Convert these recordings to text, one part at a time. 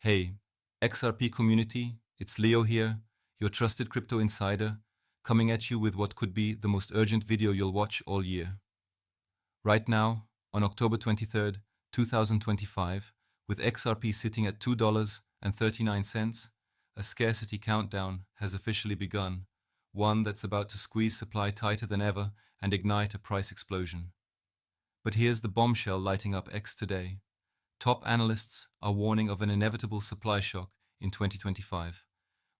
Hey, XRP community, it's Leo here, your trusted crypto insider, coming at you with what could be the most urgent video you'll watch all year. Right now, on October 23rd, 2025, with XRP sitting at $2.39, a scarcity countdown has officially begun, one that's about to squeeze supply tighter than ever and ignite a price explosion. But here's the bombshell lighting up X today. Top analysts are warning of an inevitable supply shock in 2025,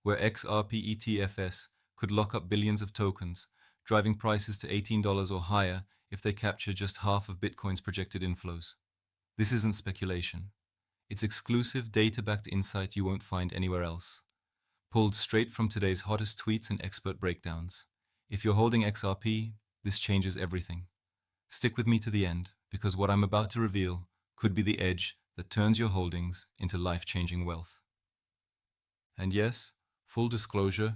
where XRP ETFs could lock up billions of tokens, driving prices to $18 or higher if they capture just half of Bitcoin's projected inflows. This isn't speculation. It's exclusive data-backed insight you won't find anywhere else, pulled straight from today's hottest tweets and expert breakdowns. If you're holding XRP, this changes everything. Stick with me to the end, because what I'm about to reveal could be the edge that turns your holdings into life-changing wealth. And yes, full disclosure,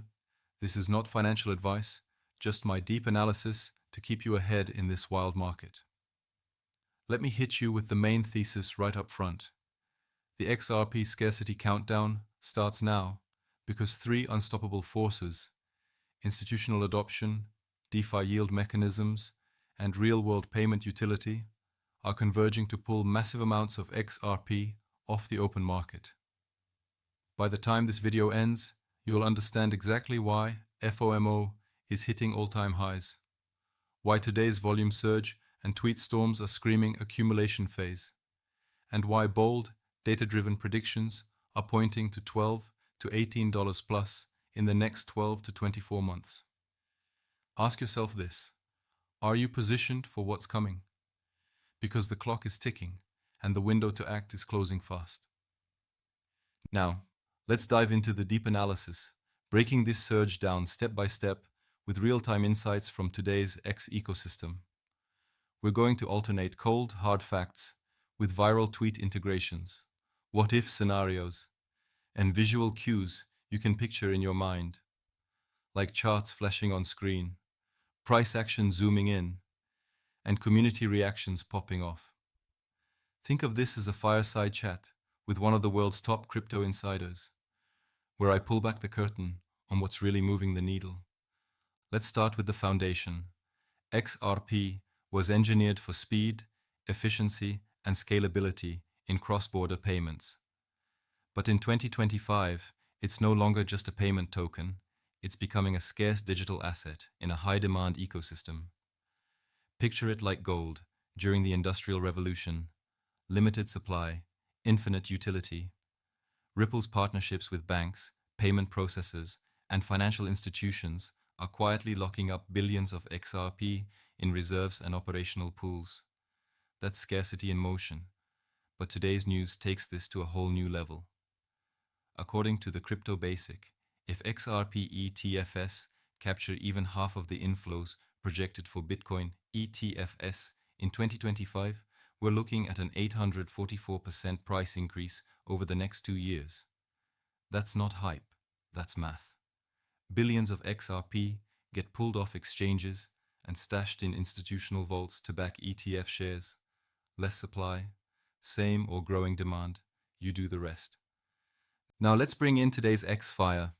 this is not financial advice, just my deep analysis to keep you ahead in this wild market. Let me hit you with the main thesis right up front. The XRP scarcity countdown starts now because three unstoppable forces, institutional adoption, DeFi yield mechanisms, and real-world payment utility, are converging to pull massive amounts of XRP off the open market. By the time this video ends, you'll understand exactly why FOMO is hitting all-time highs, why today's volume surge and tweet storms are screaming accumulation phase, and why bold, data-driven predictions are pointing to $12 to $18 plus in the next 12 to 24 months. Ask yourself this: are you positioned for what's coming? Because the clock is ticking and the window to act is closing fast. Now, let's dive into the deep analysis, breaking this surge down step by step with real-time insights from today's X ecosystem. We're going to alternate cold, hard facts with viral tweet integrations, what-if scenarios, and visual cues you can picture in your mind, like charts flashing on screen, price action zooming in, and community reactions popping off. Think of this as a fireside chat with one of the world's top crypto insiders, where I pull back the curtain on what's really moving the needle. Let's start with the foundation. XRP was engineered for speed, efficiency, and scalability in cross-border payments. But in 2025, it's no longer just a payment token, it's becoming a scarce digital asset in a high-demand ecosystem. Picture it like gold during the Industrial Revolution: limited supply, infinite utility. Ripple's partnerships with banks, payment processors, and financial institutions are quietly locking up billions of XRP in reserves and operational pools. That's scarcity in motion. But today's news takes this to a whole new level. According to the Crypto Basic, if XRP ETFs capture even half of the inflows projected for Bitcoin ETFs in 2025, we're looking at an 844% price increase over the next 2 years. That's not hype, that's math. Billions of XRP get pulled off exchanges and stashed in institutional vaults to back ETF shares. Less supply, same or growing demand, you do the rest. Now let's bring in today's X-Fire.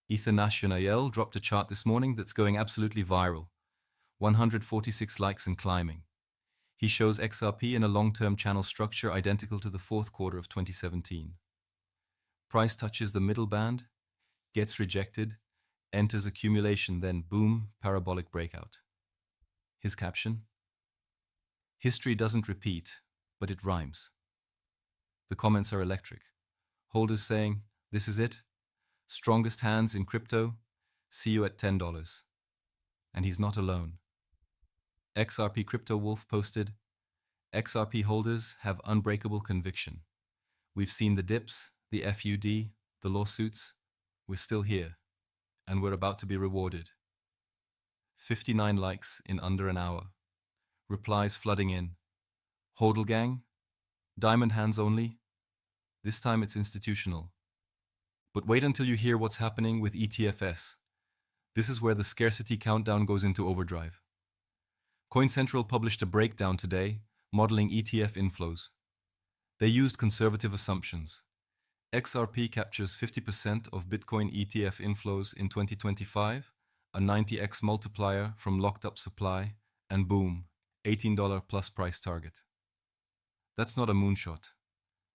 Ether National dropped a chart this morning that's going absolutely viral. 146 likes and climbing. He shows XRP in a long-term channel structure identical to the fourth quarter of 2017. Price touches the middle band, gets rejected, enters accumulation, then boom, parabolic breakout. His caption: history doesn't repeat, but it rhymes. The comments are electric. Holders saying, this is it, strongest hands in crypto, see you at $10. And he's not alone. XRP Crypto Wolf posted, XRP holders have unbreakable conviction. We've seen the dips, the FUD, the lawsuits. We're still here, and we're about to be rewarded. 59 likes in under an hour. Replies flooding in. Hodl gang? Diamond hands only? This time it's institutional. But wait until you hear what's happening with ETFs. This is where the scarcity countdown goes into overdrive. CoinCentral published a breakdown today, modeling ETF inflows. They used conservative assumptions. XRP captures 50% of Bitcoin ETF inflows in 2025, a 90x multiplier from locked-up supply, and boom, $18 plus price target. That's not a moonshot.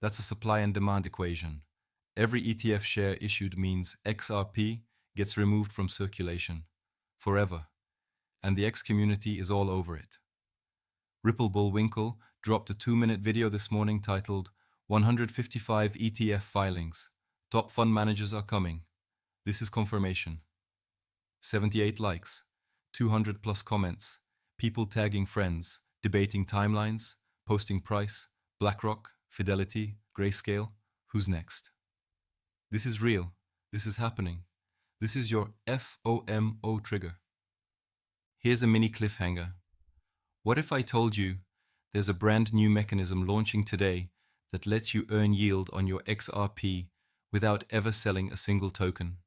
That's a supply and demand equation. Every ETF share issued means XRP gets removed from circulation forever, and the X community is all over it. Ripple Bullwinkle dropped a 2-minute video this morning titled 155 ETF filings. Top fund managers are coming. This is confirmation. 78 likes, 200 plus comments, people tagging friends, debating timelines, posting price, BlackRock, Fidelity, Grayscale. Who's next? This is real. This is happening. This is your FOMO trigger. Here's a mini cliffhanger. What if I told you there's a brand new mechanism launching today that lets you earn yield on your XRP without ever selling a single token?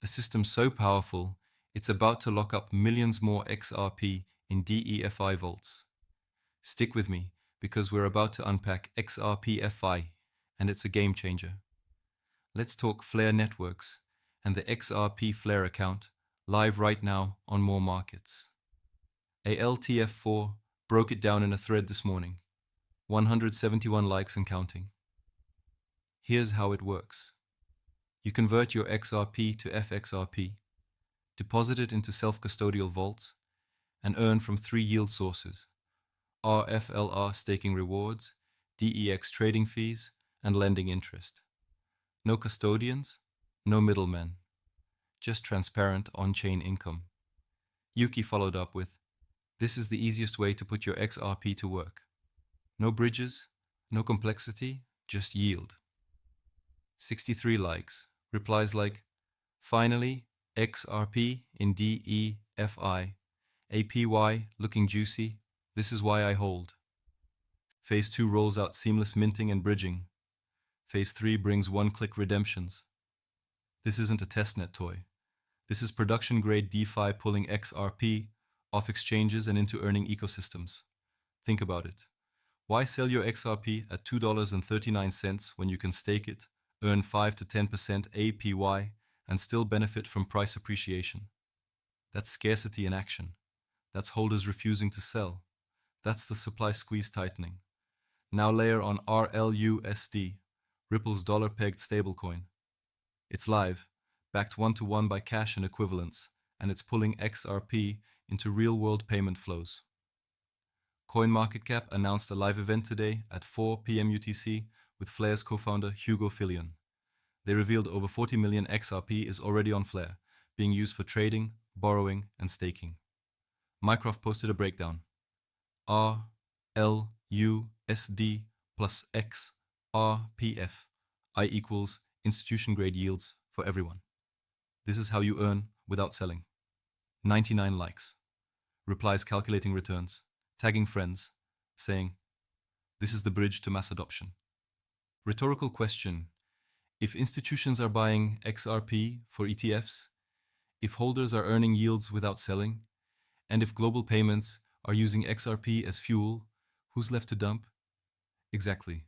A system so powerful, it's about to lock up millions more XRP in DeFi vaults. Stick with me, because we're about to unpack XRP FI, and it's a game changer. Let's talk Flare Networks and the XRP Flare account, live right now on more markets. ALTF4 broke it down in a thread this morning. 171 likes and counting. Here's how it works. You convert your XRP to FXRP, deposit it into self-custodial vaults, and earn from 3 yield sources: RFLR staking rewards, DEX trading fees, and lending interest. No custodians, no middlemen, just transparent on-chain income. Yuki followed up with, "This is the easiest way to put your XRP to work. No bridges, no complexity, just yield." 63 likes, replies like, "Finally, XRP in DEFI, APY looking juicy, this is why I hold." Phase 2 rolls out seamless minting and bridging. Phase 3 brings one-click redemptions. This isn't a testnet toy. This is production-grade DeFi pulling XRP off exchanges and into earning ecosystems. Think about it. Why sell your XRP at $2.39 when you can stake it, earn 5 to 10% APY, and still benefit from price appreciation? That's scarcity in action. That's holders refusing to sell. That's the supply squeeze tightening. Now layer on RLUSD, Ripple's dollar-pegged stablecoin. It's live, backed 1-to-1 by cash and equivalents, and it's pulling XRP into real-world payment flows. CoinMarketCap announced a live event today at 4 p.m. UTC with Flare's co-founder Hugo Fillion. They revealed over 40 million XRP is already on Flare, being used for trading, borrowing, and staking. Mycroft posted a breakdown. RLUSD plus XRPF, I equals institution-grade yields for everyone. This is how you earn without selling. 99 likes. Replies calculating returns, tagging friends, saying, "This is the bridge to mass adoption." Rhetorical question. If institutions are buying XRP for ETFs, if holders are earning yields without selling, and if global payments are using XRP as fuel, who's left to dump? Exactly.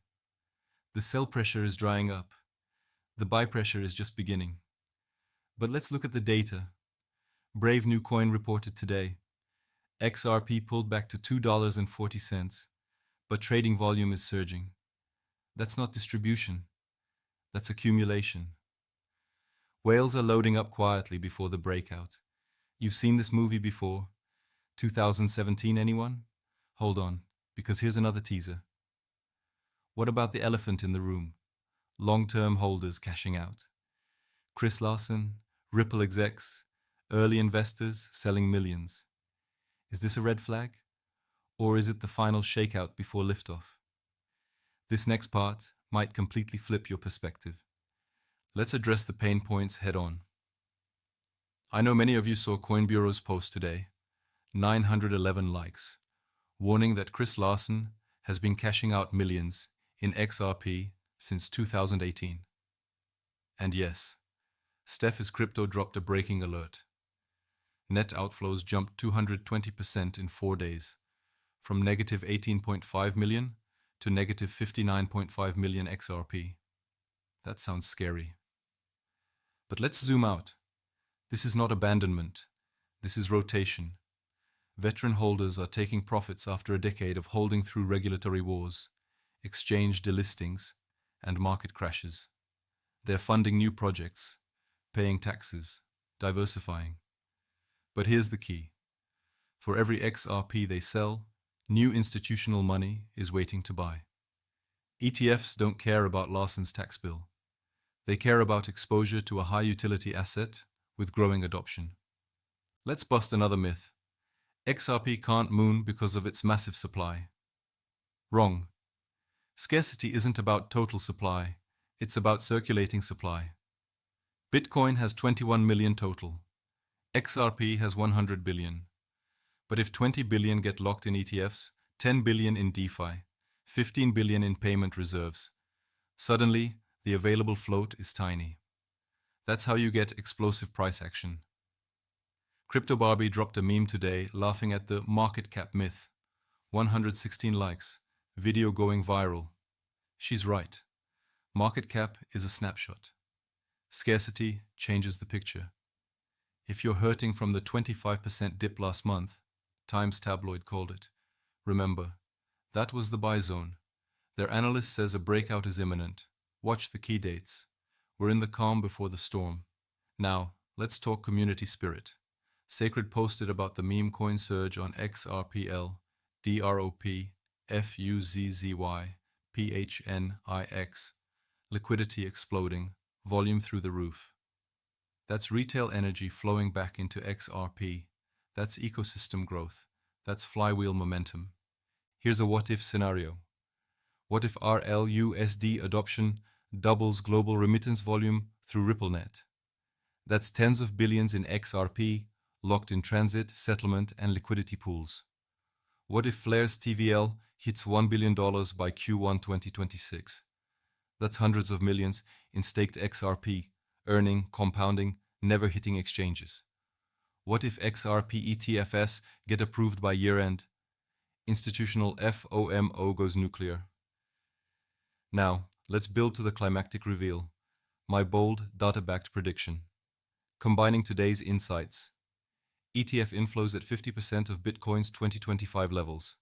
The sell pressure is drying up. The buy pressure is just beginning. But let's look at the data. Brave New Coin reported today. XRP pulled back to $2.40, but trading volume is surging. That's not distribution. That's accumulation. Whales are loading up quietly before the breakout. You've seen this movie before. 2017, anyone? Hold on, because here's another teaser. What about the elephant in the room? Long-term holders cashing out. Chris Larsen, Ripple execs, early investors selling millions. Is this a red flag? Or is it the final shakeout before liftoff? This next part might completely flip your perspective. Let's address the pain points head on. I know many of you saw Coin Bureau's post today. 911 likes, warning that Chris Larsen has been cashing out millions in XRP since 2018. And yes, Steph is Crypto dropped a breaking alert. Net outflows jumped 220% in 4 days, from negative 18.5 million to negative 59.5 million XRP. That sounds scary. But let's zoom out. This is not abandonment. This is rotation. Veteran holders are taking profits after a decade of holding through regulatory wars, exchange delistings, and market crashes. They're funding new projects, paying taxes, diversifying. But here's the key. For every XRP they sell, new institutional money is waiting to buy. ETFs don't care about Larson's tax bill. They care about exposure to a high-utility asset with growing adoption. Let's bust another myth. XRP can't moon because of its massive supply. Wrong. Scarcity isn't about total supply, it's about circulating supply. Bitcoin has 21 million total. XRP has 100 billion. But if 20 billion get locked in ETFs, 10 billion in DeFi, 15 billion in payment reserves, suddenly the available float is tiny. That's how you get explosive price action. Crypto Barbie dropped a meme today laughing at the market cap myth. 116 likes, video going viral. She's right. Market cap is a snapshot. Scarcity changes the picture. If you're hurting from the 25% dip last month, Times tabloid called it, remember, that was the buy zone. Their analyst says a breakout is imminent. Watch the key dates. We're in the calm before the storm. Now, let's talk community spirit. Sacred posted about the meme coin surge on XRPL, DROP, FUZZY, PHNIX. Liquidity exploding, volume through the roof. That's retail energy flowing back into XRP. That's ecosystem growth. That's flywheel momentum. Here's a what-if scenario. What if RLUSD adoption doubles global remittance volume through RippleNet? That's tens of billions in XRP, locked in transit, settlement, and liquidity pools. What if Flare's TVL hits $1 billion by Q1 2026? That's hundreds of millions in staked XRP, earning, compounding, never hitting exchanges. What if XRP ETFs get approved by year-end? Institutional FOMO goes nuclear. Now, let's build to the climactic reveal. My bold, data-backed prediction. Combining today's insights. ETF inflows at 50% of Bitcoin's 2025 levels.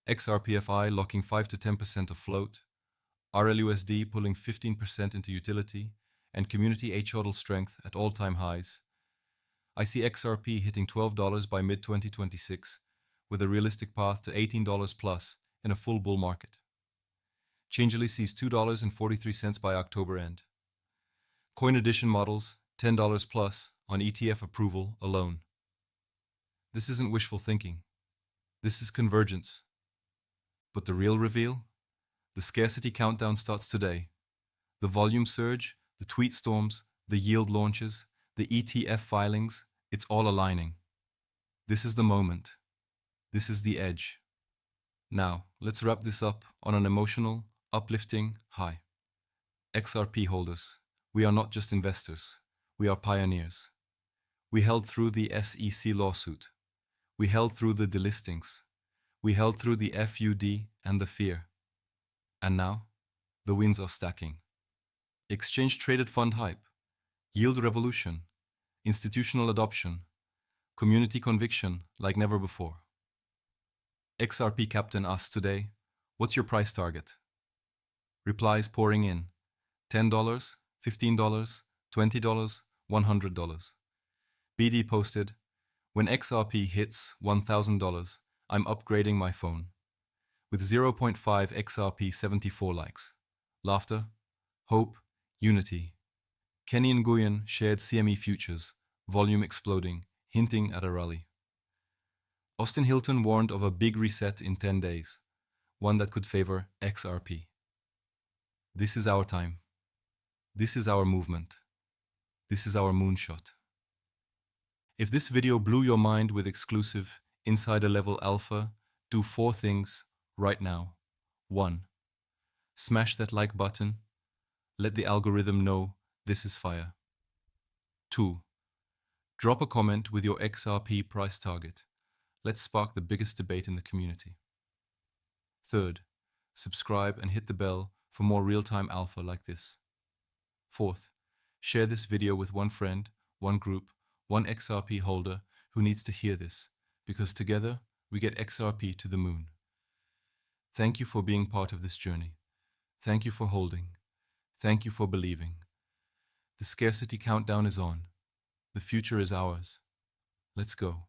XRPFI locking 5 to 10% of float. RLUSD pulling 15% into utility. And community HODL strength at all-time highs. I see XRP hitting $12 by mid-2026, with a realistic path to $18 plus in a full bull market. Changelly sees $2.43 by October end. Coin edition models, $10 plus on ETF approval alone. This isn't wishful thinking. This is convergence. But the real reveal? The scarcity countdown starts today. The volume surge, the tweet storms, the yield launches, the ETF filings, it's all aligning. This is the moment. This is the edge. Now, let's wrap this up on an emotional, uplifting high. XRP holders, we are not just investors. We are pioneers. We held through the SEC lawsuit. We held through the delistings. We held through the FUD and the fear. And now, the wins are stacking. Exchange-traded fund hype, yield revolution, institutional adoption, community conviction like never before. XRP Captain asks today, what's your price target? Replies pouring in, $10, $15, $20, $100. BD posted, when XRP hits $1,000, I'm upgrading my phone. With 0.5 XRP 74 likes. Laughter, hope, unity. Kenny and Nguyen shared CME futures, volume exploding, hinting at a rally. Austin Hilton warned of a big reset in 10 days, one that could favor XRP. This is our time. This is our movement. This is our moonshot. If this video blew your mind with exclusive, insider-level alpha, do 4 things right now. 1. Smash that like button. Let the algorithm know this is fire. 2. Drop a comment with your XRP price target. Let's spark the biggest debate in the community. 3rd, subscribe and hit the bell for more real-time alpha like this. Fourth, share this video with one friend, one group, one XRP holder who needs to hear this, because together we get XRP to the moon. Thank you for being part of this journey. Thank you for holding. Thank you for believing. The scarcity countdown is on. The future is ours. Let's go.